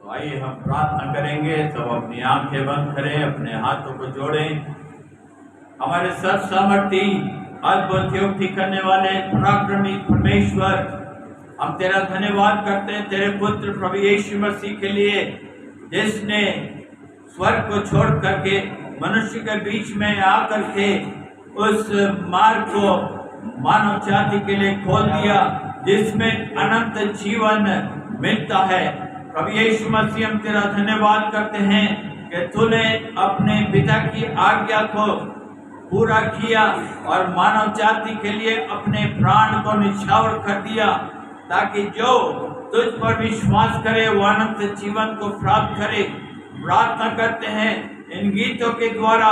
तो आइए हम प्रार्थना करेंगे। सब अपनी आंखें बंद करें, अपने हाथों को जोड़ें। हमारे सर्व सामर्थी अद्भुत युक्ति करने वाले पराक्रमी परमेश्वर, हम तेरा धन्यवाद करते हैं तेरे पुत्र प्रभु यीशु मसीह के लिए, जिसने स्वर्ग को छोड़ करके मनुष्य के बीच में आकर के उस मार्ग को मानव जाति के लिए खोल दिया जिसमें अनंत जीवन मिलता है। प्रभु यीशु मसीह, हम तेरा धन्यवाद करते हैं कि तूने अपने पिता की आज्ञा को पूरा किया और मानव जाति के लिए अपने प्राण को निछावर कर दिया, ताकि जो तुझ पर विश्वास करे वो अनंत जीवन को प्राप्त करे। प्रार्थना करते हैं इन गीतों के द्वारा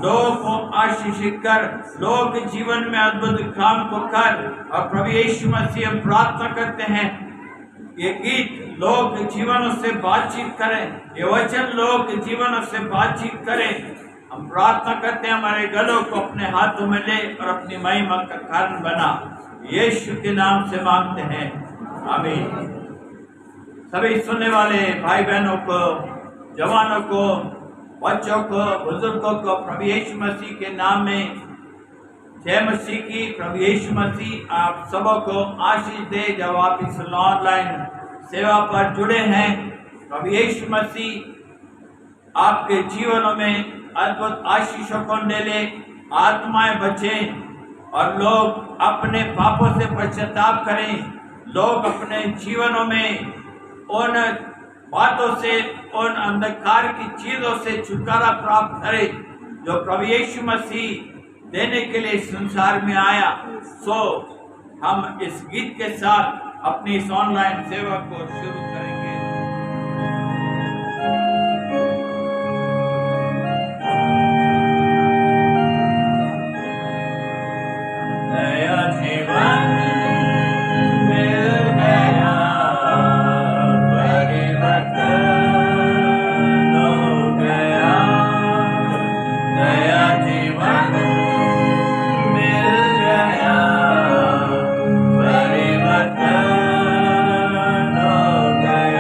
लोगों को आशीषित कर, लोगों के जीवन में अद्भुत काम को कर। और प्रभु यीशु मसीह, हम प्रार्थना करते हैं ये गीत लोगों के जीवनों से बातचीत करें, ये वचन लोगों के जीवनों से बातचीत करें। हम प्रार्थना करते हैं हमारे गलों को अपने हाथों में ले और अपनी महिमा का कारण बना। यीशु के नाम से मांगते हैं, आमीन। सभी सुनने वाले भाई बहनों को, जवानों को, बच्चों को, बुजुर्गों को प्रभु यीशु मसीह के नाम में जय मसीह की। प्रभु यीशु मसीह आप सबों को आशीष दे जब आप इस ऑनलाइन सेवा पर जुड़े हैं। प्रभु यीशु मसीह आपके जीवनों में अद्भुत आशीषों को ले, आत्माएं बचें और लोग अपने पापों से पश्चाताप करें। लोग अपने जीवनों में उन बातों से, उन अंधकार की चीजों से छुटकारा प्राप्त करें जो प्रभु यीशु मसीह देने के लिए संसार में आया। सो हम इस गीत के साथ अपनी इस ऑनलाइन सेवा को शुरू करेंगे। नया जीवन मिल गया, परिवर्तन हो गया। नया जीवन मिल गया, परिवर्तन हो गया।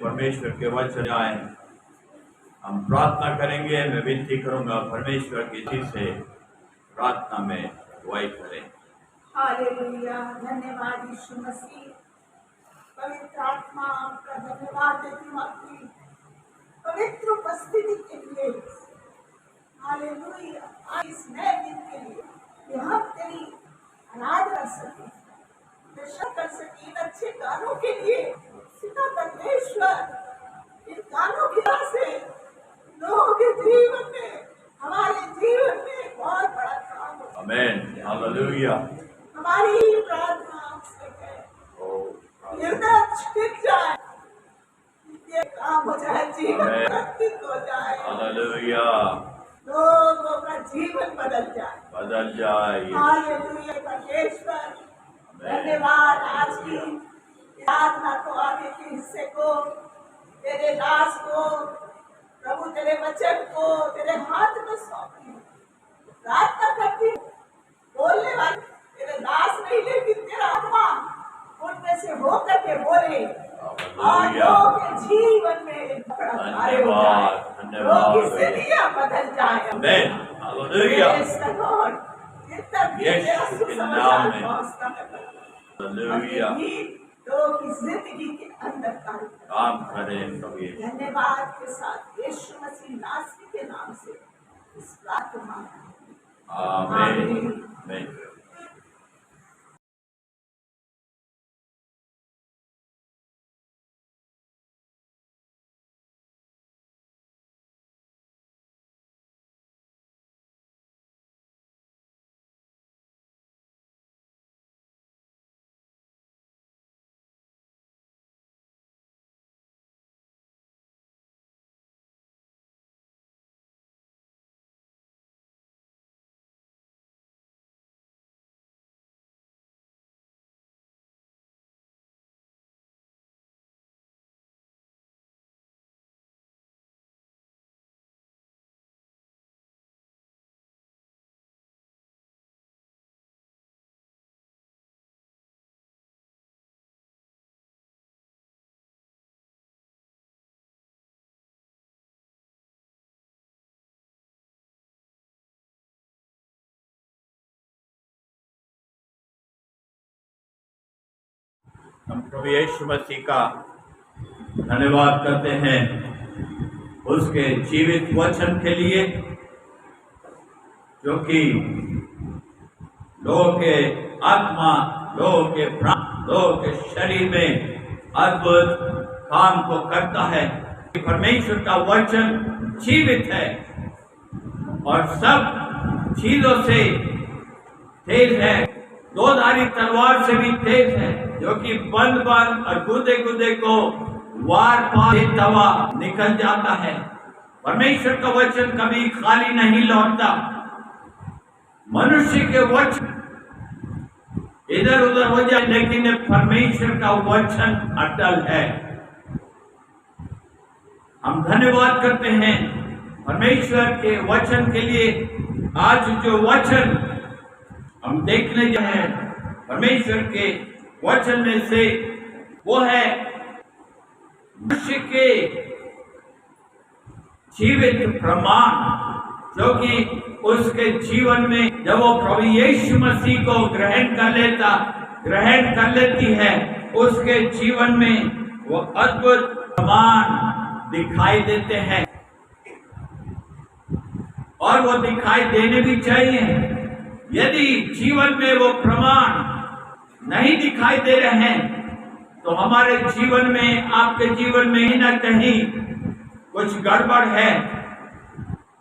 परमेश्वर के वचन आए, हम प्रार्थना प्रार्थना करेंगे। मैं विनती करूंगा परमेश्वर की जी से प्रार्थना में अगुवाई करें। हालेलुया, धन्यवाद यीशु मसीह। पवित्र आत्मा आपका धन्यवाद देती हूँ आपकी पवित्र उपस्थिति के लिए। हालेलुया, इस नए दिन के लिए कि हम तेरी आराधना कर सके, दर्शन कर सके, इन अच्छे गानों के लिए सीधा परमेश्वर इन गानों की वजह से लोगों के जीवन में, हमारे जीवन में बहुत बड़ा काम हो। आमीन, हालेलुया। हमारी प्रार्थना आपसे है, हृदय छिप जाए, ये काम हो जाए, जीवन व्यतीत हो जाए, हालेलुया, लोगों का जीवन बदल जाए। हालेलुया, परमेश्वर धन्यवाद। आज की आराधना को, आगे के हिस्से को तेरे दास को प्रभु तेरे वचन को तेरे हाथ में सौंपती हूँ। प्रार्थना करती हूँ, बोलने वाले तेरे दास नहीं लेकिन तेरा आत्मा उनमें से होकर के बोले और लोगों के जीवन में बड़ा कार्य हो जाए, लोगों की जिंदगियां बदल जाए। हालेलुया, यीशु के नाम में हालेलुया, लोगों की जिंदगी के अंदर काम करें प्रभु। धन्यवाद के साथ यीशु मसीह नासरी के नाम से इस प्रार्थना। आमीन। हम प्रभु यीशु मसीह का धन्यवाद करते हैं उसके जीवित वचन के लिए, जो कि लोगों के आत्मा, लोगों के प्राण, लोगों के शरीर में अद्भुत काम को करता है। परमेश्वर का वचन जीवित है और सब चीजों से तेज है, दोधारी तलवार से भी तेज है, जो कि बंद और गुदे को वार पार देता हुआ निकल जाता है। परमेश्वर का वचन कभी खाली नहीं लौटता। मनुष्य के वचन इधर उधर हो जाए, लेकिन परमेश्वर का वचन अटल है। हम धन्यवाद करते हैं परमेश्वर के वचन के लिए। आज जो वचन हम देखने जा रहे हैं परमेश्वर के वचन में से, वो है मनुष्य के जीवित प्रमाण, जो कि उसके जीवन में जब वो प्रभु यीशु मसीह को ग्रहण कर लेती है, उसके जीवन में वो अद्भुत प्रमाण दिखाई देते हैं और वो दिखाई देने भी चाहिए। यदि जीवन में वो प्रमाण नहीं दिखाई दे रहे हैं, तो हमारे जीवन में, आपके जीवन में ही ना कहीं कुछ गड़बड़ है।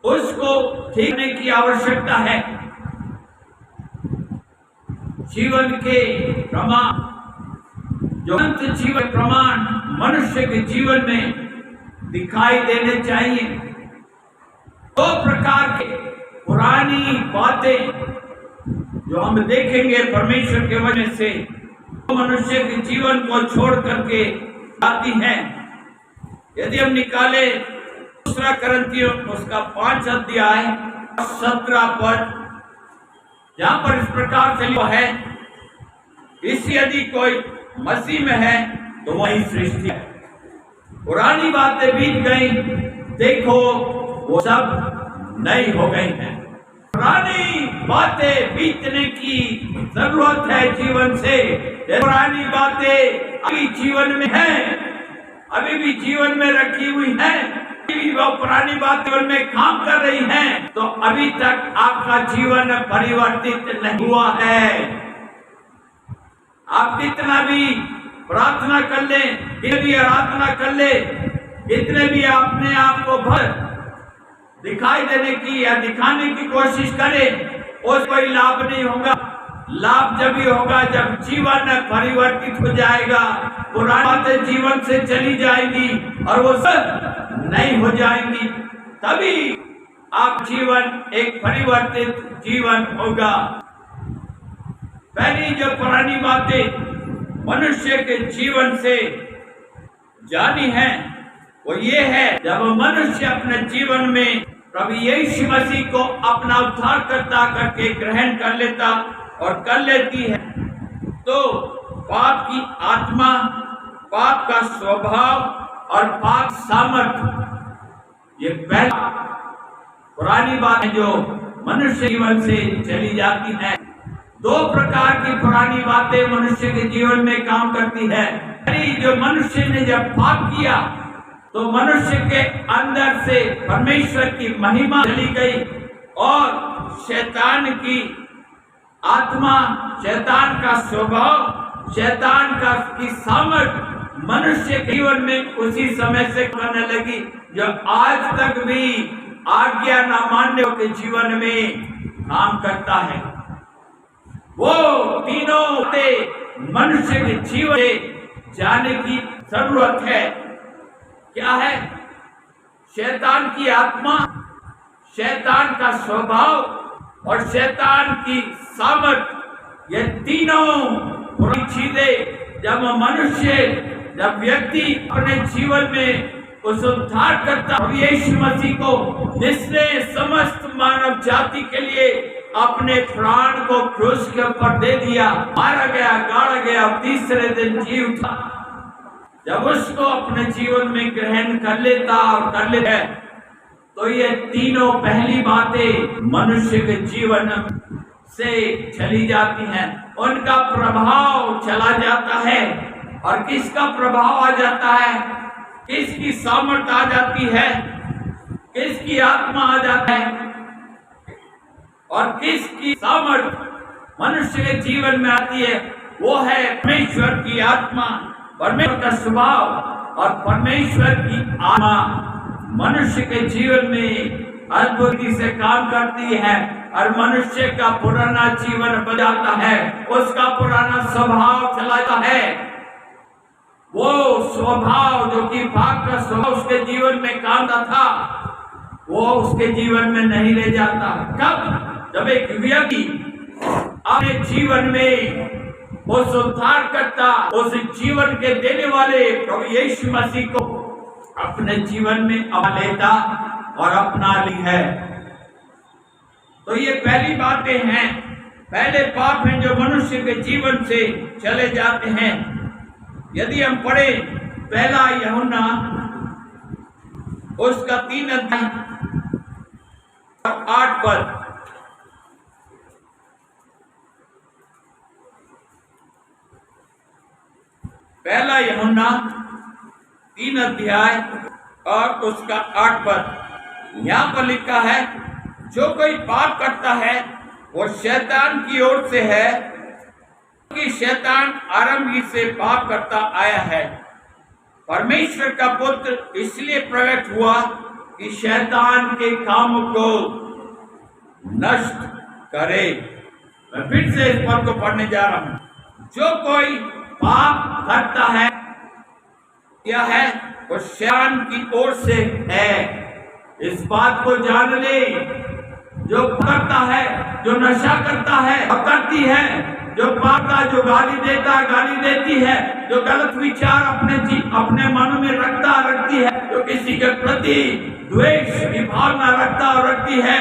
उसको ठीक करने की आवश्यकता है। जीवन के प्रमाण, जो अंत जीवन प्रमाण मनुष्य के जीवन में दिखाई देने चाहिए। दो प्रकार के पुरानी बातें जो हम देखेंगे परमेश्वर के वजह से, तो मनुष्य के जीवन को छोड़ करके आती हैं। यदि हम निकाले दूसरा करंथियों उसका 5 अध्याय 17 पद, जहाँ पर इस प्रकार से लिखा है, इसी यदि कोई मसीह में है तो वही सृष्टि है, पुरानी बातें बीत गई, देखो वो सब नई हो गई हैं। पुरानी बातें बीतने की जरूरत है जीवन से। पुरानी बातें अभी जीवन में हैं, अभी भी जीवन में रखी हुई हैं, वो पुरानी बात जीवन में काम कर रही हैं, तो अभी तक आपका जीवन परिवर्तित नहीं हुआ है। आप कितना भी प्रार्थना कर ले, कितनी भी आराधना कर ले, कितने भी अपने आप को भर दिखाई देने की या दिखाने की कोशिश करें, उस कोई लाभ नहीं होगा। लाभ जब ही होगा जब जीवन परिवर्तित हो जाएगा, पुरानी बातें जीवन से चली जाएंगी और वो सब नहीं हो जाएंगी, तभी आप जीवन एक परिवर्तित जीवन होगा। पहली जो पुरानी बातें मनुष्य के जीवन से जानी है वो ये है, जब मनुष्य अपने जीवन में प्रभु यीशु मसीह को अपना उद्धारकर्ता करके ग्रहण कर लेता और कर लेती है, तो पाप की आत्मा, पाप का स्वभाव और पाप सामर्थ्य, ये पहला पुरानी बात है जो मनुष्य जीवन से चली जाती है। दो प्रकार की पुरानी बातें मनुष्य के जीवन में काम करती है। जो मनुष्य ने जब पाप किया तो मनुष्य के अंदर से परमेश्वर की महिमा चली गई और शैतान की आत्मा, शैतान का स्वभाव, शैतान का की सामर्थ मनुष्य के जीवन में उसी समय से करने लगी, जो आज तक भी आज्ञा न मानने के जीवन में काम करता है। वो तीनों बातें मनुष्य के जीवन में जाने की जरूरत है। क्या है? शैतान की आत्मा, शैतान का स्वभाव और शैतान की सामर्थ, ये तीनों बुरी चीजें जब मनुष्य, जब व्यक्ति अपने जीवन में उस उद्धारकर्ता यीशु मसीह को, जिसने समस्त मानव जाति के लिए अपने प्राण को क्रूस के ऊपर दे दिया, मारा गया, गाड़ा गया, तीसरे दिन जी उठा, जब उसको अपने जीवन में ग्रहण कर लेता और कर लेता है, तो ये तीनों पहली बातें मनुष्य के जीवन से चली जाती हैं, उनका प्रभाव चला जाता है। और किसका प्रभाव आ जाता है? किसकी सामर्थ आ जाती है? किसकी आत्मा आ जाता है? और किसकी सामर्थ मनुष्य के जीवन में आती है? वो है परमेश्वर की आत्मा, परमेश्वर का स्वभाव और परमेश्वर की आत्मा मनुष्य के जीवन में अद्भुत से काम करती है और मनुष्य का पुराना जीवन बदलता है, उसका पुराना स्वभाव चलाता है। वो स्वभाव जो कि पाप का स्वभाव उसके जीवन में काम था, वो उसके जीवन में नहीं रह जाता। कब? जब एक व्यक्ति अपने जीवन में उस उद्धारकर्ता, उस जीवन के देने वाले प्रभु यीशु मसीह को अपने जीवन में अपना लेता और अपना ली है, तो ये पहली बातें हैं, पहले पाप हैं जो मनुष्य के जीवन से चले जाते हैं। यदि हम पढ़े पहला यूहन्ना उसका 3 अध्याय और 8 पद, पहला यूहन्ना 3 अध्याय और उसका 8 पद, यहाँ पर लिखा है, जो कोई पाप करता है वो शैतान की ओर से है, कि शैतान आरंभ ही से पाप करता आया है। परमेश्वर का पुत्र इसलिए प्रकट हुआ कि शैतान के काम को नष्ट करे। मैं फिर से इस पद को पढ़ने जा रहा हूँ। जो कोई पाप करता है क्या है? वो शैतान की ओर से है। इस बात को जान ले। जो करता है, जो नशा करता है और करती है, जो पाप का, जो गाली देता, गाली देती है, जो गलत विचार अपने मन में रखती है, जो किसी के प्रति द्वेष की भावना रखता और रखती है,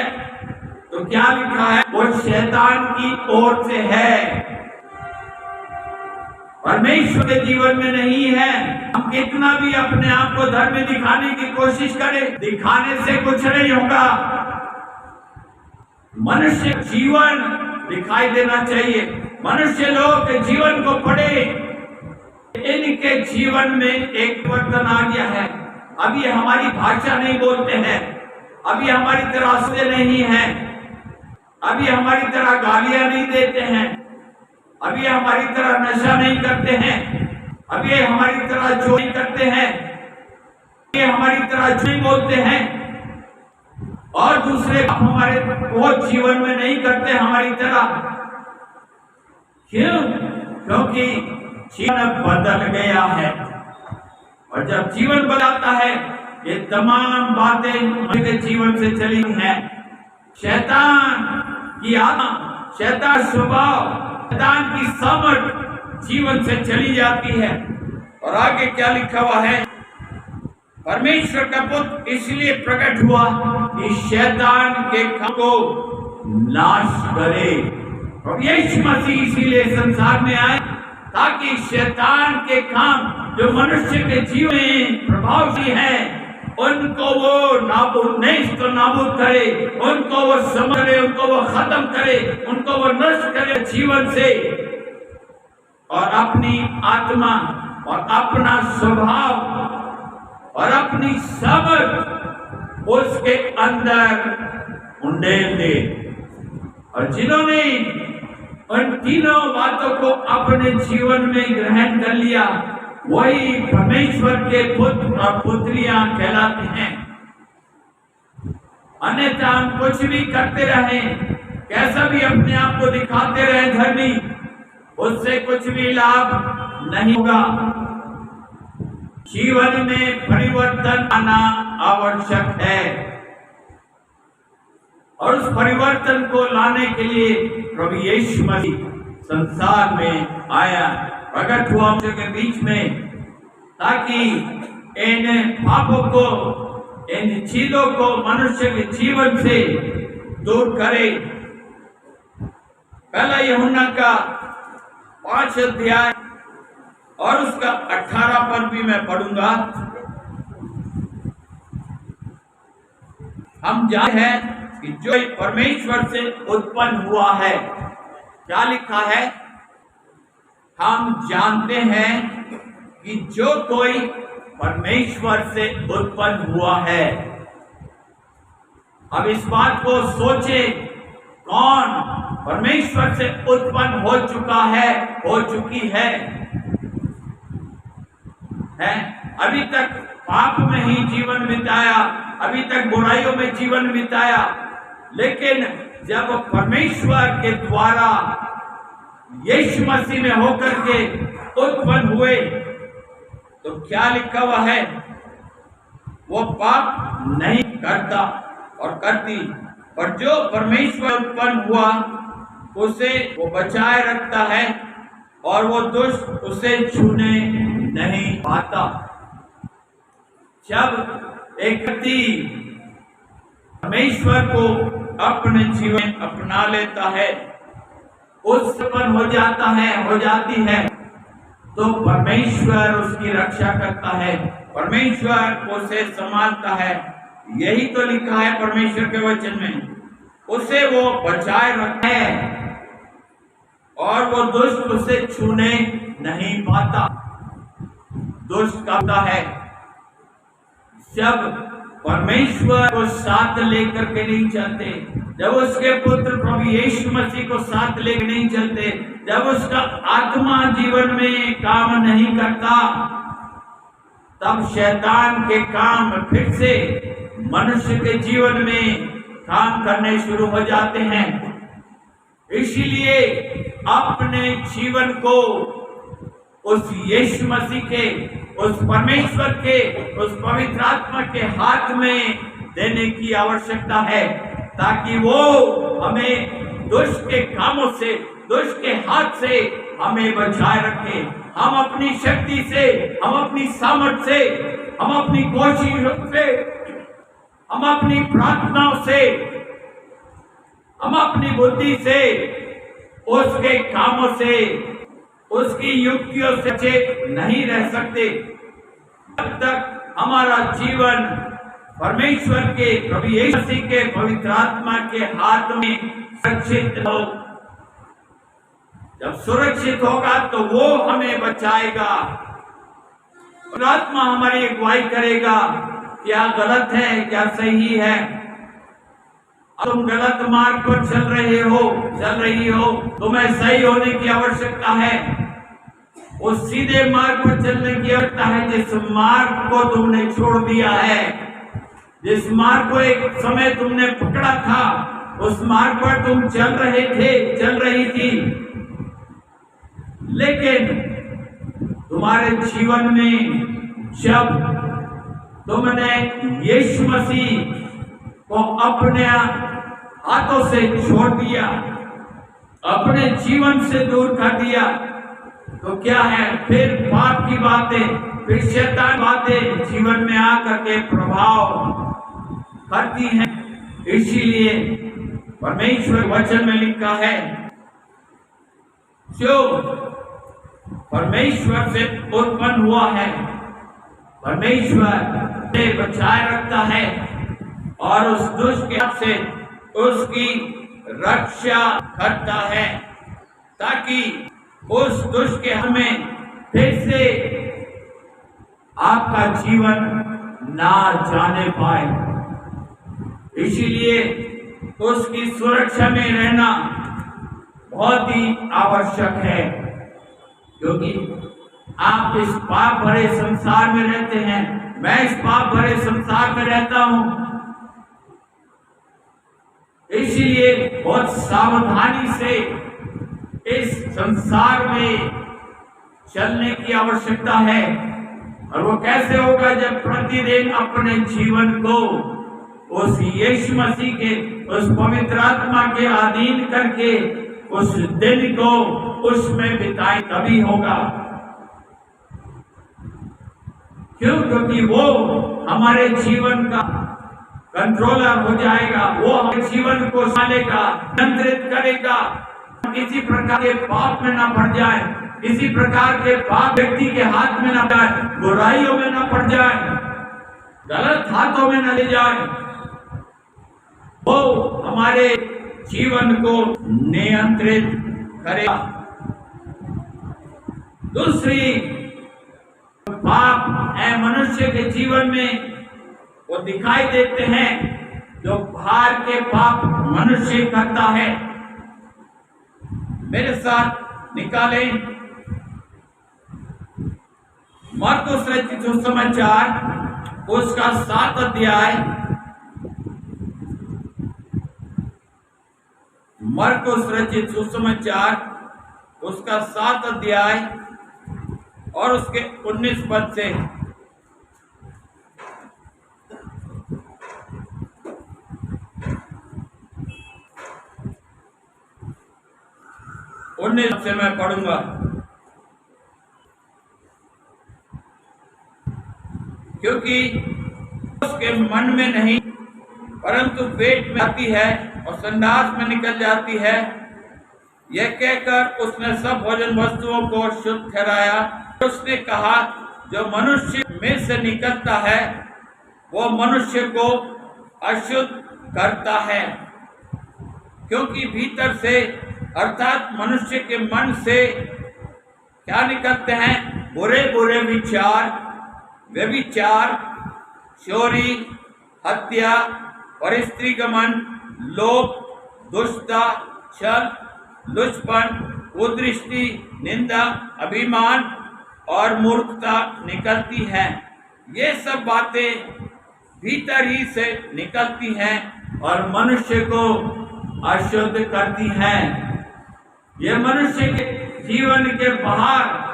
तो क्या लिखा है? वो शैतान की ओर से है। परमेश्वर के जीवन में नहीं है। हम कितना भी अपने आप को धर्म दिखाने की कोशिश करें, दिखाने से कुछ नहीं होगा। मनुष्य जीवन दिखाई देना चाहिए। मनुष्य लोग के जीवन को पढ़े, इनके जीवन में एक परिवर्तन आ गया है। अभी हमारी भाषा नहीं बोलते हैं, अभी हमारी तरह हंसते नहीं हैं, अभी हमारी तरह गालियां नहीं देते हैं, अभी हमारी तरह नशा नहीं करते हैं, अभी हमारी तरह चोरी करते हैं, ये हमारी तरह झूठ बोलते हैं और दूसरे हमारे वो जीवन में नहीं करते हमारी तरह। क्यों? क्योंकि जीवन बदल गया है। और जब जीवन बदलता है, ये तमाम बातें उनके जीवन से चली हैं। शैतान की आत्मा, शैतान स्वभाव, शैतान की समझ जीवन से चली जाती है। और आगे क्या लिखा हुआ है? परमेश्वर का पुत्र इसलिए प्रकट हुआ कि शैतान के काम को नाश करे। और यीशु मसीह इसीलिए संसार में आए ताकि शैतान के काम जो मनुष्य के जीवन में प्रभावशाली है, उनको वो नाबूद करे, उनको वो समझ करे, उनको वो खत्म करे, उनको वो नष्ट करे जीवन से। और अपनी आत्मा और अपना स्वभाव और अपनी समझ उसके अंदर उंडेल दे। और जिन्होंने उन तीनों बातों को अपने जीवन में ग्रहण कर लिया, वही परमेश्वर के पुत्र और पुत्रियां कहलाते हैं। अन्यथा हम कुछ भी करते रहे, कैसा भी अपने आप को दिखाते रहे धर्मी, उससे कुछ भी लाभ नहीं होगा। जीवन में परिवर्तन आना आवश्यक है और उस परिवर्तन को लाने के लिए प्रभु यीशु मसीह संसार में आया, प्रकट हुआ उनके बीच में, ताकि इन पापों को, इन चीजों को मनुष्य के जीवन से दूर करे। पहला यूहन्ना का 5 अध्याय और उसका 18 पद भी मैं पढ़ूंगा। हम जानते हैं कि जो परमेश्वर से उत्पन्न हुआ है, क्या लिखा है? हम जानते हैं कि जो कोई परमेश्वर से उत्पन्न हुआ है। अब इस बात को सोचे, कौन परमेश्वर से उत्पन्न हो चुका है, हो चुकी है? अभी तक पाप में ही जीवन बिताया, अभी तक बुराइयों में जीवन बिताया, लेकिन जब परमेश्वर के द्वारा यीशु मसीह में होकर के उत्पन्न हुए, तो क्या लिखा हुआ है? वो पाप नहीं करता और करती, पर जो परमेश्वर उत्पन्न हुआ उसे वो बचाए रखता है और वो दुष्ट उसे छूने नहीं पाता। जब एक व्यक्ति परमेश्वर को अपने जीवन अपना लेता है, उत्पन्न हो जाता है, हो जाती है, तो परमेश्वर उसकी रक्षा करता है, परमेश्वर उसे संभालता है। यही तो लिखा है परमेश्वर के वचन में, उसे वो बचाए रखता है और वो दुष्ट उसे छूने नहीं पाता। दुष्ट करता है जब परमेश्वर को साथ लेकर के नहीं चलते, जब उसके पुत्र प्रभु यीशु मसीह को साथ लेकर नहीं चलते, जब उसका आत्मा जीवन में काम नहीं करता, तब शैतान के काम फिर से मनुष्य के जीवन में काम करने शुरू हो जाते हैं। इसीलिए अपने जीवन को उस यीशु मसीह के, उस परमेश्वर के, उस पवित्र आत्मा के हाथ में देने की आवश्यकता है, ताकि वो हमें दुष्ट के कामों से, दुष्ट के हाथ से हमें बचाए रखे। हम अपनी शक्ति से, हम अपनी सामर्थ से, हम अपनी कोशिशों से, हम अपनी प्रार्थनाओं से, हम अपनी बुद्धि से उसके कामों से उसकी युक्तियों से बचे नहीं रह सकते जब तक हमारा जीवन परमेश्वर के प्रभु यीशु मसीह के पवित्र आत्मा के हाथ में सुरक्षित हो। जब सुरक्षित होगा तो वो हमें बचाएगा। आत्मा हमारी अगुवाई करेगा, क्या गलत है क्या सही है। तुम गलत मार्ग पर चल रही हो, तुम्हें सही होने की आवश्यकता है। उस सीधे मार्ग पर चलने की आवश्यकता है जिस मार्ग को तुमने छोड़ दिया है, जिस मार्ग को एक समय तुमने पकड़ा था, उस मार्ग पर तुम चल रही थी। लेकिन तुम्हारे जीवन में जब तुमने यीशु मसीह को अपने हाथों से छोड़ दिया, अपने जीवन से दूर कर दिया, तो क्या है, फिर पाप की बातें, फिर शैतान बातें जीवन में आकर के प्रभाव करती हैं। इसीलिए परमेश्वर वचन में लिखा है, जो परमेश्वर से उत्पन्न हुआ है परमेश्वर से बचाए रखता है और उस दुष्ट के हाथ से उसकी रक्षा करता है, ताकि उस दुष्ट के हाथ में फिर से आपका जीवन ना जाने पाए। इसीलिए उसकी सुरक्षा में रहना बहुत ही आवश्यक है, क्योंकि आप इस पाप भरे संसार में रहते हैं, मैं इस पाप भरे संसार में रहता हूं। इसीलिए बहुत सावधानी से इस संसार में चलने की आवश्यकता है। और वो कैसे होगा, जब प्रतिदिन अपने जीवन को उस यीशु मसीह के उस पवित्र आत्मा के अधीन करके उस दिन को उसमें बिताए, तभी होगा। क्यों? क्योंकि वो हमारे जीवन का कंट्रोलर हो जाएगा, वो हमारे जीवन को संभालेगा, नियंत्रित करेगा। किसी प्रकार के पाप में ना पड़ जाए, किसी प्रकार के पाप व्यक्ति के हाथ में ना जाए, बुराइयों में ना पड़ जाए, गलत हाथों में न ले जाए। वो हमारे जीवन को नियंत्रित करेगा। दूसरी पाप है मनुष्य के जीवन में वो दिखाई देते हैं, जो बाहर के पाप मनुष्य करता है। मेरे साथ निकालें मरकुस रचित सुसमाचार उसका 7 अध्याय, मरकुस रचित सुसमाचार उसका 7 अध्याय और उसके 19 पद से। से मैं पढ़ूंगा। क्योंकि उसके मन में नहीं परंतु पेट में आती है और संडास में निकल जाती है, यह कहकर उसने सब भोजन वस्तुओं को शुद्ध ठहराया। उसने कहा, जो मनुष्य में से निकलता है वो मनुष्य को अशुद्ध करता है, क्योंकि भीतर से अर्थात मनुष्य के मन से क्या निकलते हैं, बुरे बुरे विचार, व्यभिचार, चोरी, हत्या, परस्त्री गमन, लोभ, दुष्टता, छल, लुचपन, कुदृष्टि, निंदा, अभिमान और मूर्खता निकलती हैं। ये सब बातें भीतर ही से निकलती हैं और मनुष्य को अशुद्ध करती हैं। ये मनुष्य के जीवन के बाहर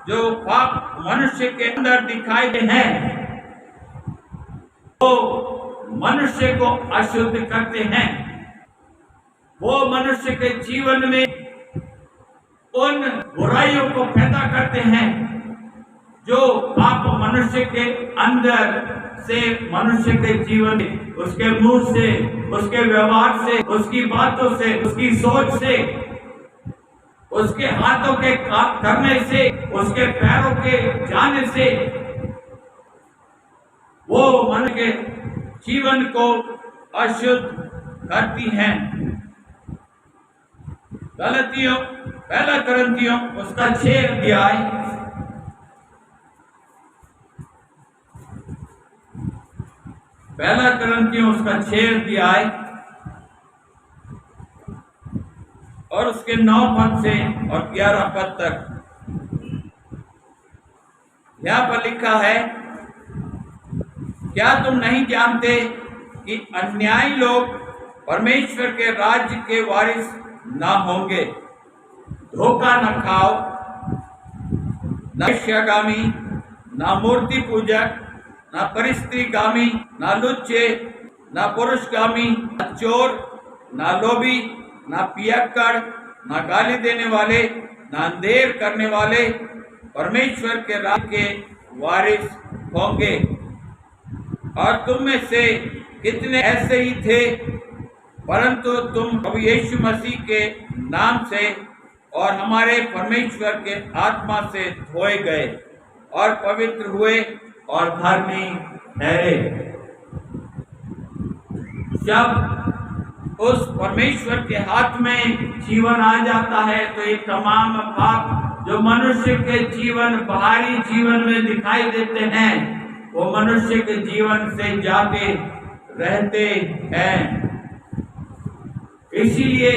जो पाप मनुष्य के अंदर दिखाई दे हैं, वो मनुष्य को अशुद्ध करते हैं। वो मनुष्य के जीवन में उन बुराइयों को पैदा करते हैं जो पाप मनुष्य के अंदर से, मनुष्य के जीवन में, उसके मुंह से, उसके व्यवहार से, उसकी बातों से, उसकी सोच से उसके हाथों के काम करने से, उसके पैरों के जाने से वो मन के जीवन को अशुद्ध करती हैं। पहला करंथियों उसका 6 अध्याय पहला करंथियों उसका 6 अध्याय और उसके 9 पद से और 11 पद तक यहाँ पर लिखा है, क्या तुम नहीं जानते कि अन्यायी लोग परमेश्वर के राज्य के वारिस ना होंगे? धोखा न खाओ, न वेश्यागामी, न मूर्ति पूजक, न परिस्त्रीगामी, न लुच्चे, न पुरुषगामी, न चोर, न लोभी, न पियक्कड़, न गाली देने वाले, न अंधेर करने वाले परमेश्वर के राज्य के वारिस होंगे। और तुम में से कितने ऐसे ही थे, परंतु तुम प्रभु यीशु मसीह के नाम से और हमारे परमेश्वर के आत्मा से धोए गए और पवित्र हुए और धर्मी ठहरे। जब उस परमेश्वर के हाथ में जीवन आ जाता है तो ये तमाम पाप जो मनुष्य के जीवन, बाहरी जीवन में दिखाई देते हैं, वो मनुष्य के जीवन से जाके रहते हैं। इसीलिए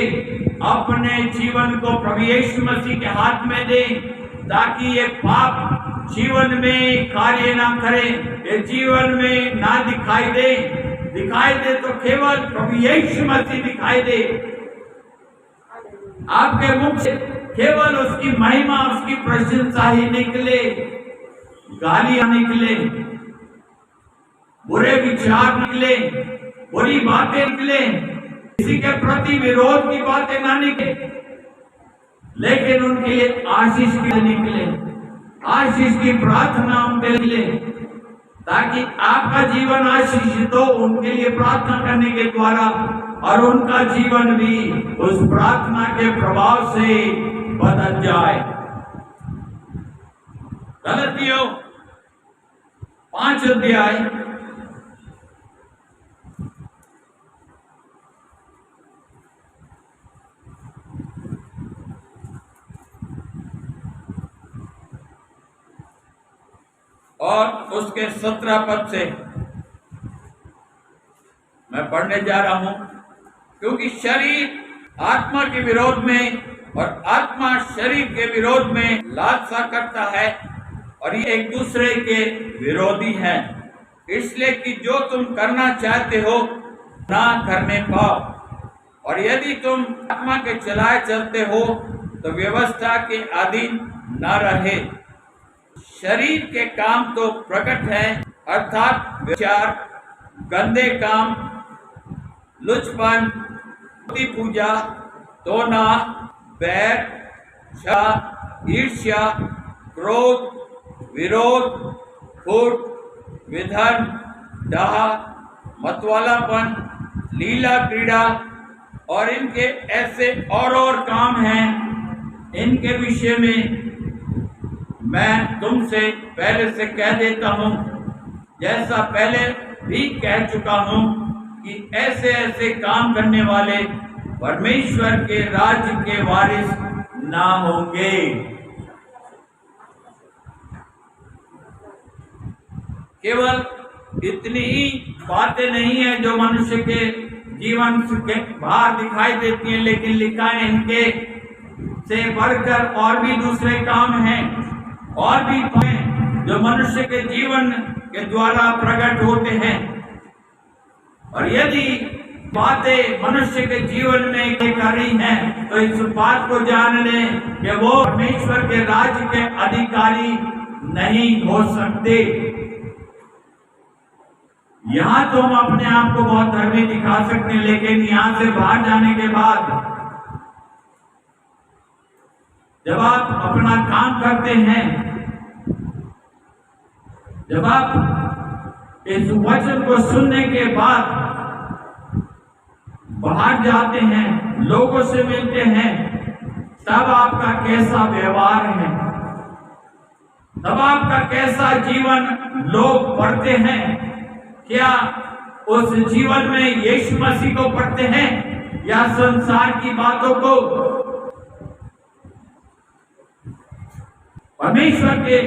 अपने जीवन को प्रभु यीशु मसीह के हाथ में दे, ताकि ये पाप जीवन में कार्य ना करे, ये जीवन में ना दिखाई दे तो केवल प्रभु यीशु मसीह दिखाई दे। आपके मुख से केवल उसकी महिमा, उसकी प्रशंसा ही निकले, गालियां निकले, बुरे विचार निकले, बुरी बातें निकले, किसी के प्रति विरोध की बातें ना निकले, लेकिन उनके लिए आशीष की निकले, आशीष की प्रार्थना उनके लिए, ताकि आपका जीवन आशीषित हो उनके लिए प्रार्थना करने के द्वारा, और उनका जीवन भी उस प्रार्थना के प्रभाव से बदल जाए। गलतियों 5 अध्याय और उसके 17 पद से मैं पढ़ने जा रहा हूं, क्योंकि शरीर आत्मा के विरोध में और आत्मा शरीर के विरोध में लालसा करता है, और ये एक दूसरे के विरोधी हैं, इसलिए कि जो तुम करना चाहते हो ना करने पाओ। और यदि तुम आत्मा के चलाए चलते हो तो व्यवस्था के अधीन न रहे। शरीर के काम तो प्रकट है, अर्थात विचार, गंदे काम, लुचपन, मूर्ति पूजा, टोना, बैर, छल, ईर्ष्या, क्रोध, विरोध, फूट, विधर्म, डाह, मतवालापन, लीला क्रीड़ा और इनके ऐसे और काम हैं। इनके विषय में मैं तुमसे पहले से कह देता हूँ, जैसा पहले भी कह चुका हूँ, कि ऐसे ऐसे काम करने वाले परमेश्वर के राज्य के वारिस ना होंगे। केवल इतनी ही बातें नहीं है जो मनुष्य के जीवन के बाहर दिखाई देती हैं, लेकिन लिखा है इनके से बढ़कर और भी दूसरे काम हैं, और भी हैं जो मनुष्य के जीवन के द्वारा प्रकट होते हैं। और यदि बातें मनुष्य के जीवन में कार्य हैं, तो इस बात को जान लें कि वो परमेश्वर के राज्य के अधिकारी नहीं हो सकते। यहाँ तो हम अपने आप को बहुत धर्मी दिखा सकते हैं, लेकिन यहाँ से बाहर जाने के बाद जब आप अपना काम करते हैं, जब आप इस वचन को सुनने के बाद बाहर जाते हैं, लोगों से मिलते हैं, तब आपका कैसा व्यवहार है, तब आपका कैसा जीवन लोग पढ़ते हैं। क्या उस जीवन में यीशु मसीह को पढ़ते हैं या संसार की बातों को? परमेश्वर के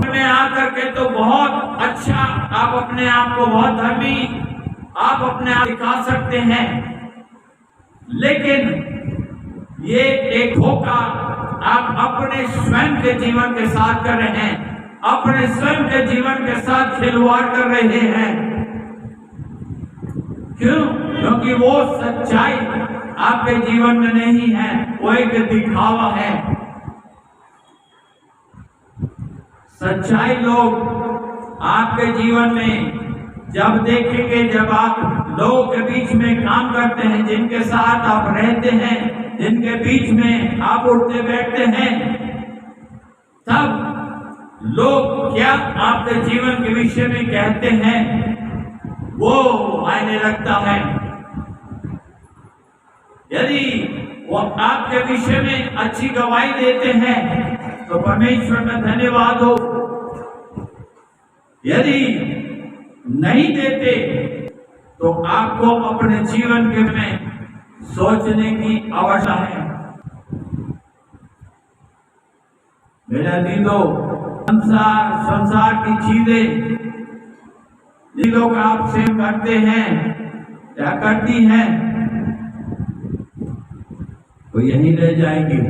में आकर के तो बहुत अच्छा, आप अपने आप को बहुत धर्मी, आप अपने आप दिखा सकते हैं, लेकिन ये एक धोखा आप अपने स्वयं के जीवन के साथ कर रहे हैं, अपने स्वयं के जीवन के साथ खिलवाड़ कर रहे हैं। क्यों? क्योंकि वो सच्चाई आपके जीवन में नहीं है, वो एक दिखावा है। सच्चाई लोग आपके जीवन में जब देखेंगे, जब आप लोगों के बीच में काम करते हैं, जिनके साथ आप रहते हैं, जिनके बीच में आप उठते बैठते हैं, तब लोग क्या आपके जीवन के विषय में कहते हैं वो मायने रखता है। यदि वो आपके विषय में अच्छी गवाही देते हैं तो परमेश्वर का धन्यवाद हो। यदि नहीं देते तो आपको अपने जीवन के में सोचने की आवश्यकता है। मेरे दिलों, संसार की चीजें लोग आपसे करते हैं या करती हैं, तो यही रह जाएंगे।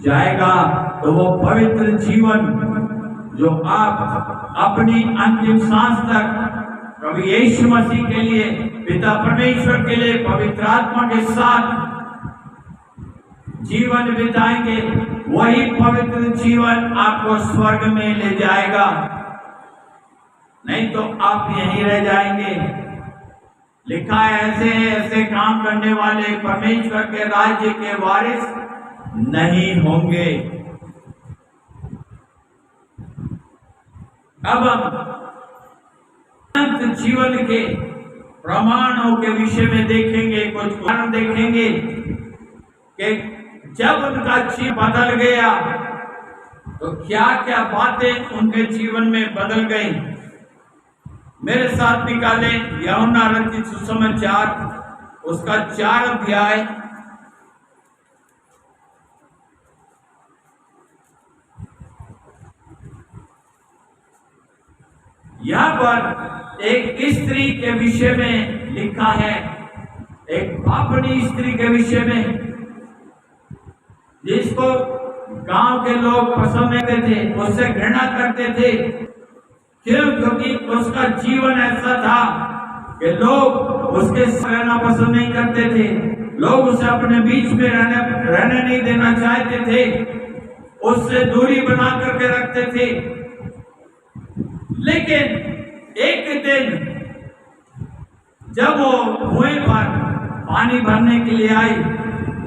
जाएगा तो वो पवित्र जीवन जो आप अपनी अंतिम सांस तक प्रभु यीशु मसीह के लिए, पिता परमेश्वर के लिए पवित्र आत्मा के साथ जीवन बिताएंगे, वही पवित्र जीवन आपको स्वर्ग में ले जाएगा। नहीं तो आप यहीं रह जाएंगे। लिखा है, ऐसे ऐसे काम करने वाले परमेश्वर के राज्य के वारिस नहीं होंगे। अब अनंत जीवन के प्रमाणों के विषय में देखेंगे, कुछ उदाहरण देखेंगे कि जब उनका जीवन बदल गया तो क्या क्या बातें उनके जीवन में बदल गई। मेरे साथ निकालें यूहन्ना रचित सुसमाचार, उसका 4 अध्याय, यहाँ पर एक स्त्री के विषय में लिखा है, एक पापनी स्त्री के विषय में, जिसको गांव के लोग पसंद नहीं करते थे, उससे घृणा करते थे। क्यों? क्योंकि उसका जीवन ऐसा था कि लोग उसके रहना पसंद नहीं करते थे, लोग उसे अपने बीच में रहने नहीं देना चाहते थे, उससे दूरी बना करके रखते थे। लेकिन एक दिन जब वो कुएं पर पानी भरने के लिए आई,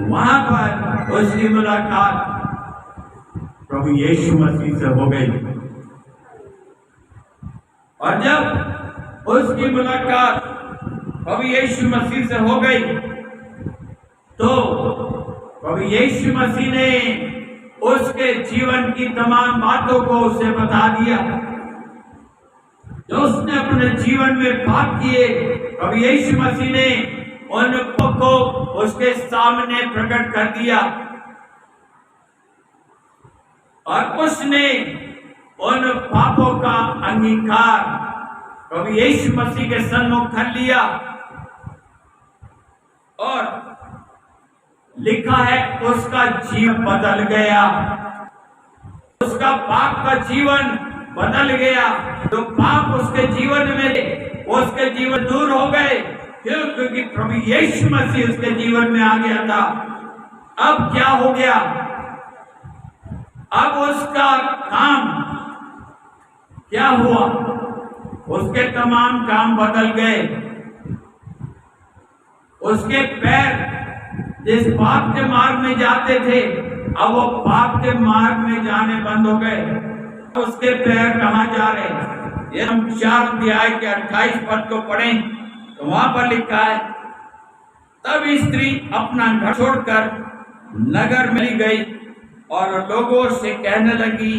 वहां पर उसकी मुलाकात प्रभु यीशु मसीह से हो गई। और जब उसकी मुलाकात प्रभु यीशु मसीह से हो गई तो प्रभु यीशु मसीह ने उसके जीवन की तमाम बातों को उसे बता दिया, जो उसने अपने जीवन में पाप किए। प्रभु यीशु मसीह ने उन को उसके सामने प्रकट कर दिया और उसने उन पापों का अंगीकार प्रभु यीशु मसीह के सन्मुख कर लिया। और लिखा है उसका जीवन बदल गया, उसका पाप का जीवन बदल गया। तो पाप उसके जीवन में, उसके जीवन दूर हो गए। क्यों? क्योंकि प्रभु यीशु मसीह उसके जीवन में आ गया था। अब क्या हो गया? अब उसका काम क्या हुआ? उसके तमाम काम बदल गए। उसके पैर जिस पाप के मार्ग में जाते थे, अब वो पाप के मार्ग में जाने बंद हो गए। उसके पैर कहाँ जा रहे? ये हम 4 अध्याय के 28 पद को पढ़ें तो वहां पर लिखा है, तब स्त्री अपना घर छोड़कर नगर में गई और लोगों से कहने लगी,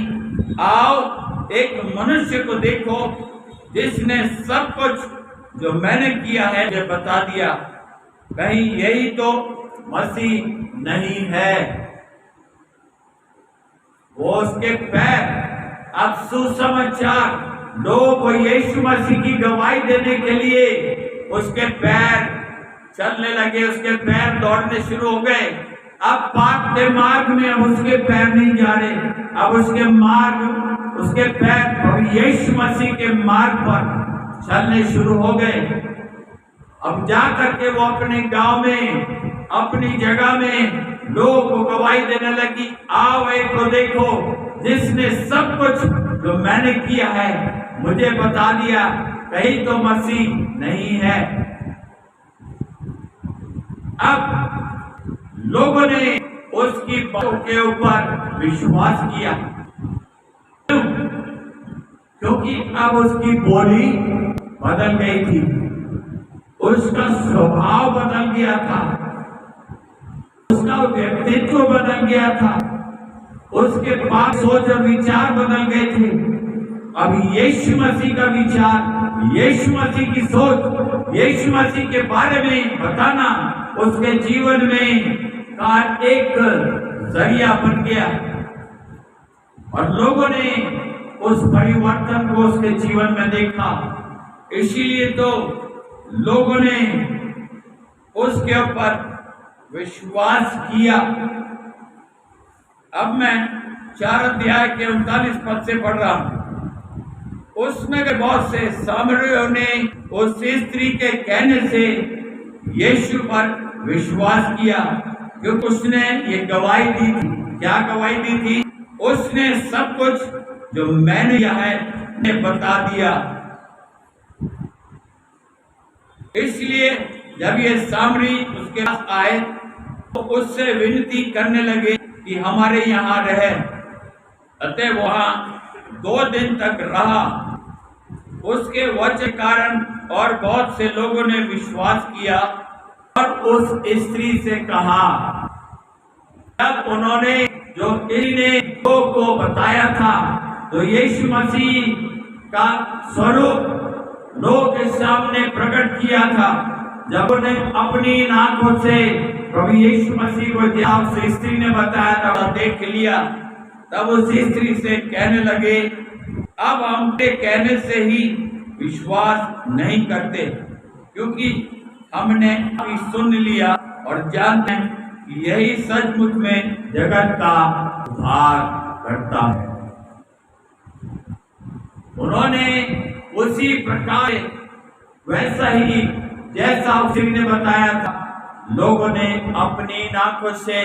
आओ एक मनुष्य को देखो जिसने सब कुछ जो मैंने किया है मुझे बता दिया। कहीं यही तो मसीह नहीं है? वो उसके पैर, अब सुसमाचार, लोग यीशु मसीह की गवाही देने के लिए उसके पैर चलने लगे, उसके पैर दौड़ने शुरू हो गए। अब पाप के मार्ग में अब उसके पैर नहीं जा रहे, अब उसके पैर अब यीशु मसीह के मार्ग पर चलने शुरू हो गए। अब जा करके वो अपने गांव में, अपनी जगह में लोगों को गवाही देने लगी, आओ एक को देखो जिसने सब कुछ जो मैंने किया है मुझे बता दिया। कहीं तो मसीह नहीं है? अब लोगों ने उसकी बातों के ऊपर विश्वास किया, क्योंकि अब उसकी बोली बदल गई थी, उसका स्वभाव बदल गया था, उसका व्यक्तित्व बदल गया था, उसके पास सोच और विचार बदल गए थे। अब यीशु मसीह का विचार, यीशु मसीह की सोच, यीशु मसीह के बारे में बताना उसके जीवन में का एक जरिया बन गया और लोगों ने उस परिवर्तन को उसके जीवन में देखा। इसीलिए तो लोगों ने उसके ऊपर विश्वास किया। अब मैं 4 अध्याय के 39 पद से पढ़ रहा हूं। उसमें बहुत से सामरियों ने उस स्त्री के कहने से यीशु पर विश्वास किया, क्योंकि उसने ये गवाही दी थी। क्या गवाही दी थी? उसने सब कुछ जो मैंने किया है ने बता दिया। इसलिए जब ये सामरी उसके पास आए तो उससे विनती करने लगे कि हमारे यहाँ रहे। अतः वहां 2 दिन तक रहा। उसके वचन कारण और बहुत से लोगों ने विश्वास किया और उस स्त्री से कहा, जब उन्होंने जो इन्होंने लोगों को बताया था तो यीशु मसीह का स्वरूप लोगों के सामने प्रकट किया था। जब उन्हें अपनी आंखों से प्रभु यीशु मसीह को देखा, उस स्त्री ने बताया था, देख लिया, तब उस स्त्री से कहने लगे, अब हमने कहने से ही विश्वास नहीं करते, क्योंकि हमने अभी सुन लिया और जानते हैं कि यही सचमुच में जगत का उद्धार करता है। उन्होंने उसी प्रकार वैसा ही जैसा उसने बताया था, लोगों ने अपनी आंखों से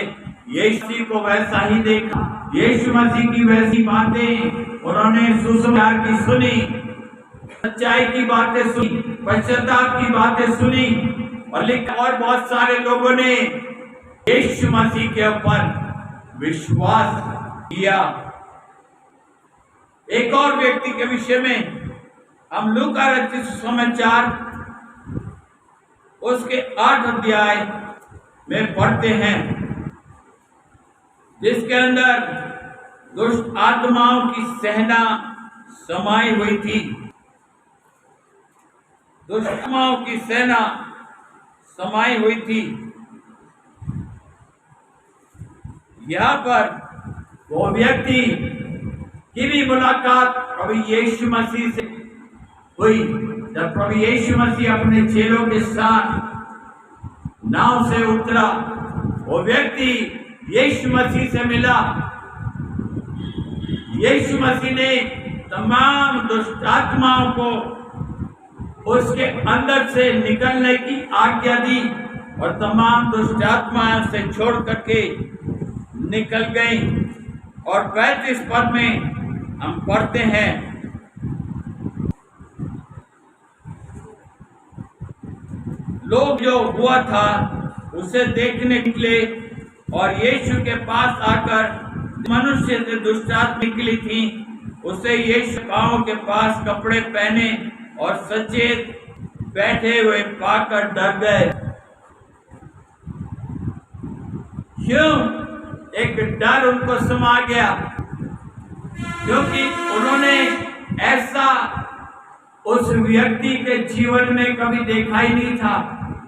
यीशु को वैसा ही देखा। यीशु मसीह की वैसी बातें उन्होंने सुसमाचार की सुनी, सच्चाई की बातें सुनी, पश्चाताप की बातें सुनी और बहुत सारे लोगों ने यीशु मसीह के ऊपर विश्वास किया। एक और व्यक्ति के विषय में हम लूका रचित सुसमाचार उसके 8 अध्याय में पढ़ते हैं, जिसके अंदर दुष्ट आत्माओं की सेना समाई हुई थी। दुष्ट आत्माओं की सेना समाई हुई थी। यहाँ पर वो व्यक्ति की भी मुलाकात प्रभु यीशु मसीह से हुई। जब प्रभु यीशु मसीह अपने चेलों के साथ नाव से उतरा, वो व्यक्ति यीशु मसीह से मिला। यीशु मसीह ने तमाम दुष्ट आत्माओं को उसके अंदर से निकलने की आज्ञा दी और तमाम दुष्ट आत्माएं से छोड़ करके निकल गई। और 35 पद में हम पढ़ते हैं, लोग जो हुआ था उसे देखने निकले और यीशु के पास आकर मनुष्य से दुष्ट आत्मा निकली थी, उसे यीशु पांव के पास कपड़े पहने और सचेत बैठे हुए पाकर डर गए। क्यों? एक डर उनको समा गया, क्योंकि उन्होंने ऐसा उस व्यक्ति के जीवन में कभी देखा ही नहीं था।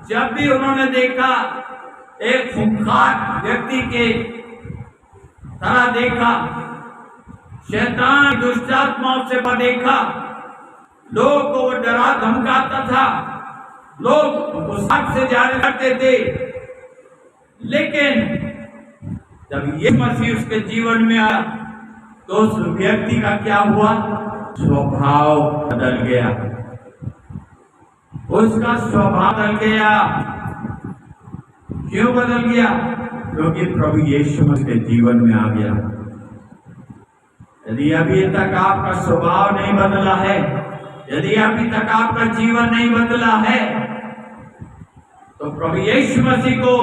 जब भी उन्होंने देखा, एक खूंखार व्यक्ति के तरह देखा, शैतान दुष्टात्माओं से देखा, लोग को वो डरा धमकाता था, लोग उस हद से जाने लगते थे। लेकिन जब ये मसीह उसके जीवन में आया तो उस व्यक्ति का क्या हुआ? स्वभाव बदल गया, उसका स्वभाव बदल गया। क्यों बदल गया? क्योंकि प्रभु यीशु मसीह के जीवन में आ गया। यदि अभी तक आपका स्वभाव नहीं बदला है, यदि अभी तक आपका जीवन नहीं बदला है, तो प्रभु यीशु मसीह को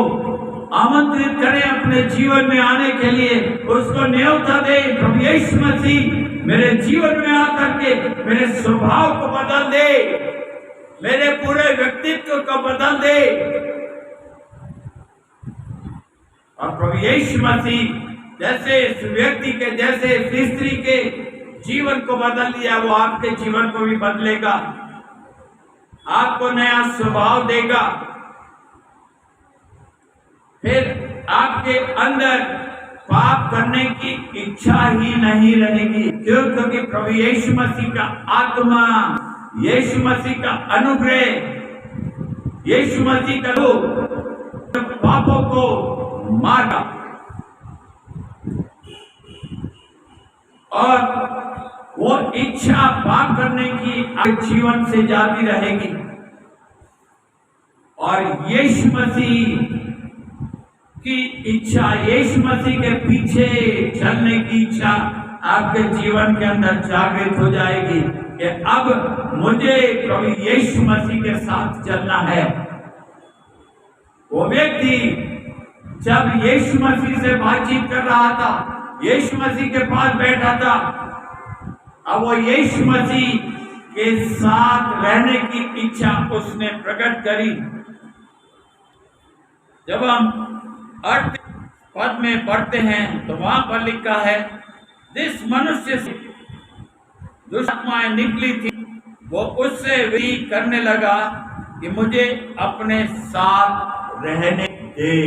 आमंत्रित करें अपने जीवन में आने के लिए, उसको न्योता दें। प्रभु यीशु मसीह मेरे जीवन में आकर के मेरे स्वभाव को बदल दे, मेरे पूरे व्यक्तित्व को बदल दे। और प्रभु यीशु मसीह जैसे इस व्यक्ति के, जैसे इस स्त्री के जीवन को बदल दिया, वो आपके जीवन को भी बदलेगा, आपको नया स्वभाव देगा। फिर आपके अंदर पाप करने की इच्छा ही नहीं रहेगी। क्यों? क्योंकि प्रभु यीशु मसीह का आत्मा, यीशु मसीह का अनुग्रह, यीशु मसीह का रूप पापों को मारा और वो इच्छा पाप करने की आपके जीवन से जाती रहेगी। और यीशु मसीह की इच्छा, यीशु मसीह के पीछे चलने की इच्छा आपके जीवन के अंदर जागृत हो जाएगी कि अब मुझे प्रभु यीशु मसीह के साथ चलना है। वो व्यक्ति जब यीशु मसीह से बातचीत कर रहा था, यीशु मसीह के पास बैठा था, अब वो यीशु मसीह के साथ रहने की इच्छा उसने प्रकट करी। जब हम 8 पद में पढ़ते हैं तो वहां पर लिखा है, जिस मनुष्य से दुष्ट आत्माएं निकली थी वो उससे भी करने लगा कि मुझे अपने साथ रहने दे।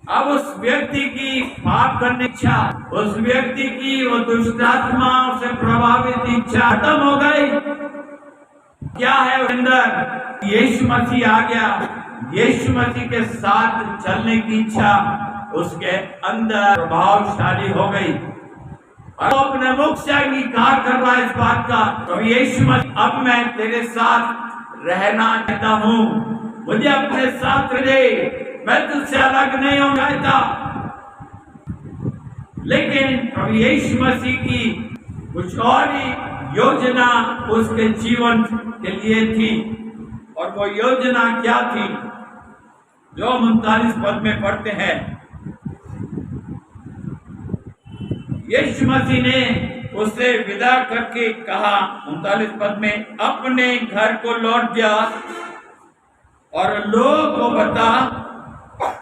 अब उस व्यक्ति की पाप करने इच्छा, उस व्यक्ति की वो दुष्ट आत्माओं से प्रभावित इच्छा खत्म हो गई। क्या है अंदर? यीशु मसीह आ गया, यीशु मसीह के साथ चलने की इच्छा उसके अंदर प्रभावशाली हो गई और वो अपने मुख से अंगीकार कर रहा है इस बात का, तो यीशु मसीह अब मैं तेरे साथ रहना चाहता हूँ, मुझे अपने साथ रहे, मैं तुझसे अलग नहीं होना चाहता। लेकिन प्रभु यीशु मसीह की कुछ और ही योजना उसके जीवन के लिए थी। और वो योजना क्या थी? जो 39 पद में पढ़ते हैं, यीशु मसीह ने उसे विदा करके कहा 39 पद में, अपने घर को लौट जा और लोगों को बता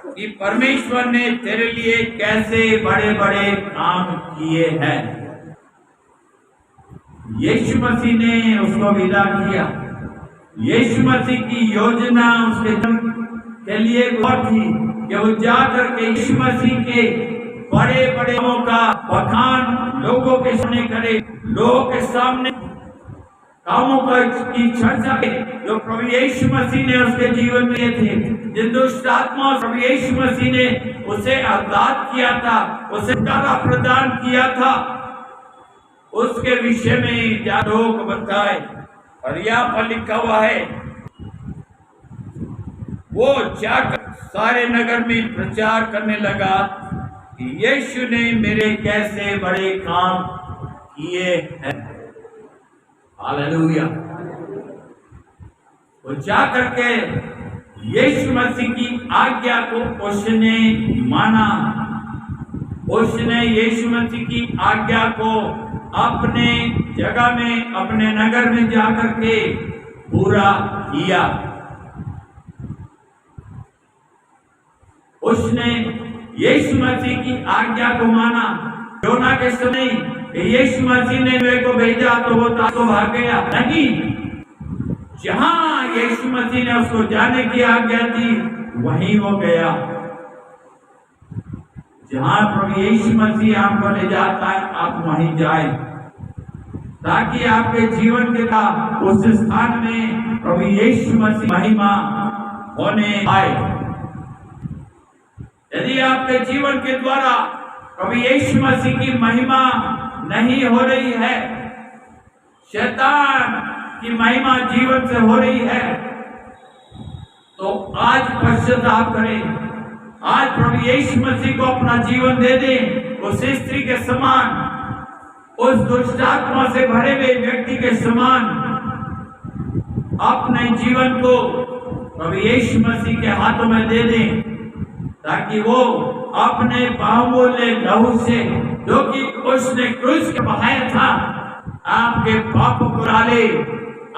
कि परमेश्वर ने तेरे लिए कैसे बड़े बड़े काम किए हैं। यीशु मसीह ने उसको विदा किया। यीशु मसीह की योजना उसके के लिए और थी कि वो जाकर के यीशु मसीह के बड़े बड़े कामों का बखान लोगों के सामने करे, लोगों के सामने कामों की चर्चा जो प्रभु यीशु मसीह ने उसके जीवन में थे, जिन दुष्ट आत्माओं प्रभु यीशु मसीह ने उसे आजाद किया था, उसे छुटकारा प्रदान किया था, उसके विषय में क्या लोग बताए। और यहाँ पर लिखा हुआ है, वो जाकर सारे नगर में प्रचार करने लगा कि यीशु ने मेरे कैसे बड़े काम किए हैं। हालेलुया। वो जाकर के यीशु मसीह की आज्ञा को उसने माना, उसने यीशु मसीह की आज्ञा को अपने जगह में, अपने नगर में जाकर के पूरा किया। उसने यीशु मसीह की आज्ञा को माना। योना के समय यीशु मसीह ने वे को भेजा तो वो ताको भाग गया नहीं, जहां यीशु मसीह ने उसको जाने की आज्ञा दी वहीं वो गया। जहां प्रभु यीशु मसीह आपको ले जाता है आप वहीं जाए, ताकि आपके जीवन के का उस स्थान में प्रभु यीशु मसीह महिमा होने आए। यदि आपके जीवन के द्वारा प्रभु यीशु मसीह की महिमा नहीं हो रही है, शैतान की महिमा जीवन से हो रही है, तो आज पश्चाताप करें। आज प्रभु यीशु मसीह को अपना जीवन दे दें। उस स्त्री के समान, उस दुष्ट आत्मा से भरे हुए व्यक्ति के समान अपने जीवन को प्रभु यीशु मसीह के हाथों में दे दें, ताकि वो अपने बहुमूल्य लहू से, जो कि उसने क्रूस पे बहाया था, आपके पापों को डाले,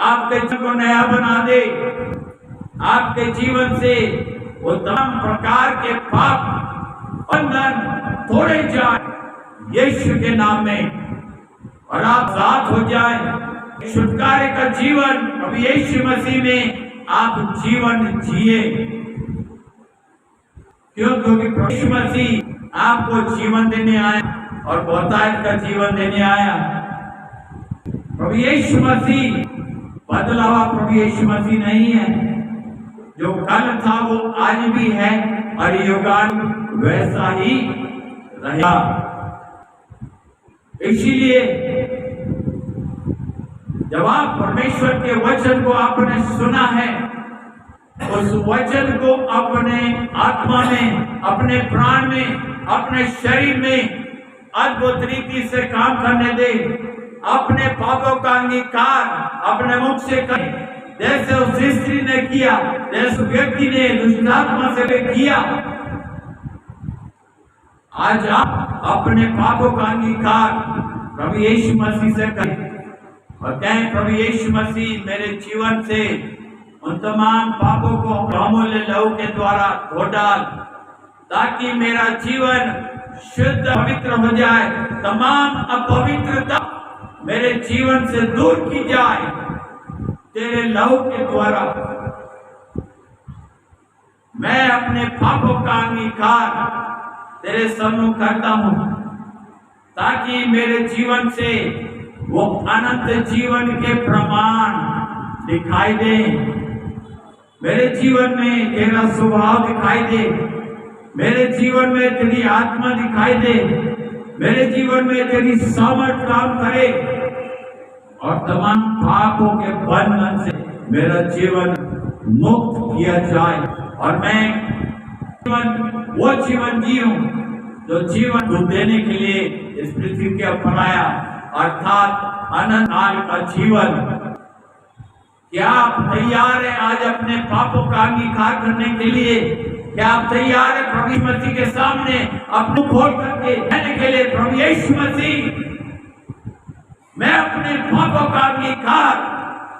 आपके जीवन को नया बना दे, आपके जीवन से वो तमाम प्रकार के पाप बंधन तोड़े जाए यीशु के नाम में, और आप साथ हो जाए। छुटकारे का जीवन प्रभु यीशु मसीह में आप जीवन जिए। क्योंकि प्रभु यीशु मसीह आपको जीवन देने आया और बहुतायत का जीवन देने आया। प्रभु यीशु मसीह बदला हुआ प्रभु यीशु मसीह नहीं है। जो कल था वो आज भी है और युगान वैसा ही रहेगा। इसीलिए जब आप परमेश्वर के वचन को आपने सुना है, उस वचन को अपने आत्मा में, अपने प्राण में, अपने शरीर में अद्भुत रीति से काम करने दे। अपने पापों का अंगीकार अपने मुख से करें, जैसे उस स्त्री ने किया, जैसे व्यक्ति ने दुष्टात्मा से किया। आज आप अपने पापों का अंगीकार प्रभु यीशु मसीह से करें और कहें, प्रभु यीशु मसीह मेरे जीवन से उन तमाम पापों को बहुमूल्य लहू के द्वारा धो डाल, ताकि मेरा जीवन शुद्ध पवित्र हो जाए। तमाम अपवित्रता मेरे जीवन से दूर की जाए तेरे लहू के द्वारा। मैं अपने पापों का अंगीकार तेरे सम्मुख करता हूं, ताकि मेरे जीवन से वो अनंत जीवन के प्रमाण दिखाई दे। मेरे जीवन में तेरा स्वभाव दिखाई दे, मेरे जीवन में तेरी आत्मा दिखाई दे, मेरे जीवन में तेरी सामर्थ काम करे और तमाम पापों के बंधन से मेरा जीवन मुक्त किया जाए और मैं वो जीवन जीऊं जो जीवन तू देने के लिए इस पृथ्वी के ऊपर आया, अर्थात अनंत काल का जीवन। क्या आप तैयार हैं आज अपने पापों का अंगीकार करने के लिए? क्या आप तैयार हैं प्रभु मसीह के सामने अपने खोल करके कहने के लिए, प्रभु यीशु मसीह मैं अपने पापों का अंगीकार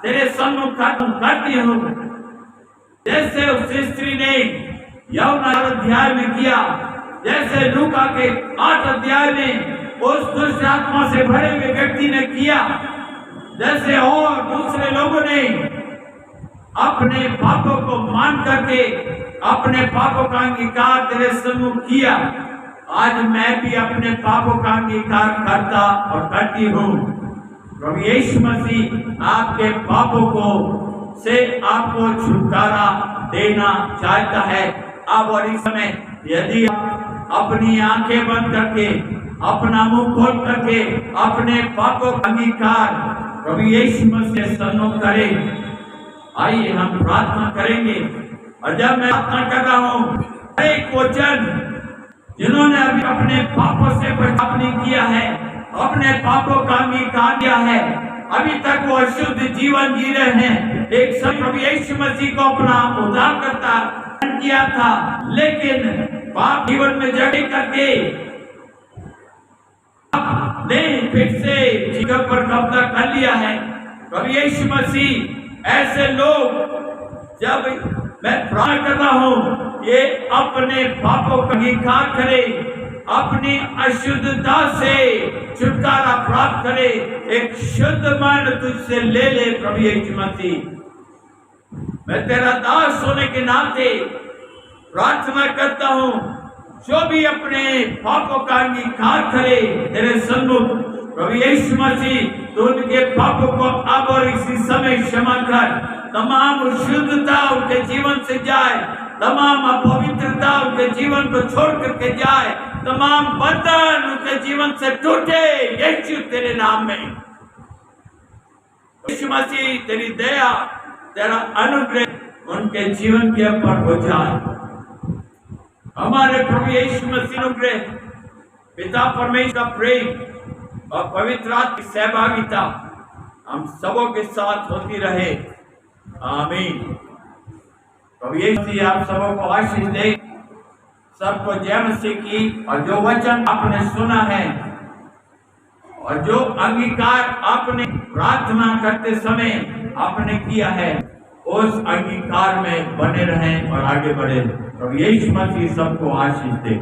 तेरे सम्मुख करती हूँ, जैसे उस स्त्री ने यूहन्ना 8 अध्याय में किया, जैसे लूका के 8 अध्याय में उस दुष्ट आत्मा से भरे हुए व्यक्ति ने किया, जैसे और दूसरे लोगों ने अपने पापों को मान करके अपने पापों का अंगीकार तेरे सम्मुख किया। आज मैं भी अपने पापों का अंगीकार करता और करती हूँ। प्रभु यीशु मसीह आपके पापों को से आपको छुटकारा देना चाहता है। अब और इस समय यदि आप अपनी आंखें बंद करके, अपना मुंह खोल करके अपने पापों का अंगीकार प्रभु यीशु मसीह के सम्मुख करें, आइए हम प्रार्थना करेंगे। और जब मैं प्रार्थना कर रहा हूँ, एक वचन जिन्होंने अभी अपने पापों से पश्चाताप नहीं किया है, अपने पापों का अंगीकार किया है, अभी तक वो अशुद्ध जीवन जी रहे हैं, एक समय प्रभु यीशु मसीह को अपना उद्धारकर्ता किया था, लेकिन पाप जीवन में जगह करके ने फिर से जीवन पर कब्जा कर लिया है। प्रभु यीशु मसीह ऐसे लोग, जब मैं प्रार्थना कर रहा हूँ ये अपने पापों का अंगीकार करे, अपनी अशुद्धता से छुटकारा प्राप्त करे, एक शुद्ध मन तुझसे ले ले प्रभु यीशु मसीह। मैं तेरा दास होने के नाते प्रार्थना करता हूँ, जो भी अपने पापों का अंगीकार करे तेरे सन्मुख प्रभु यीशु मसीह, तो उनके पापों को अब और इसी समय क्षमा कर। तमाम अशुद्धता उनके जीवन से जाए, तमाम अपवित्रता उनके जीवन को छोड़ करके जाए, तमाम बंधन उनके जीवन से टूटे यीशु तेरे नाम में। यीशु मसीह तेरी दया, तेरा अनुग्रह उनके जीवन के ऊपर हो जाए। हमारे प्रभु यीशु मसीह अनुग्रह, पिता परमेश्वर का प्रेम और पवित्र आत्मा की सहभागिता हम सबों के साथ होती रहे। आमीन। प्रभु यीशु मसीह आप सबों को आशीष दे, सबको जय मसीह की। और जो वचन आपने सुना है और जो अंगीकार आपने प्रार्थना करते समय आपने किया है, उस अंगीकार में बने रहें और आगे बढ़े। प्रभु यीशु मसीह सबको आशीष दे।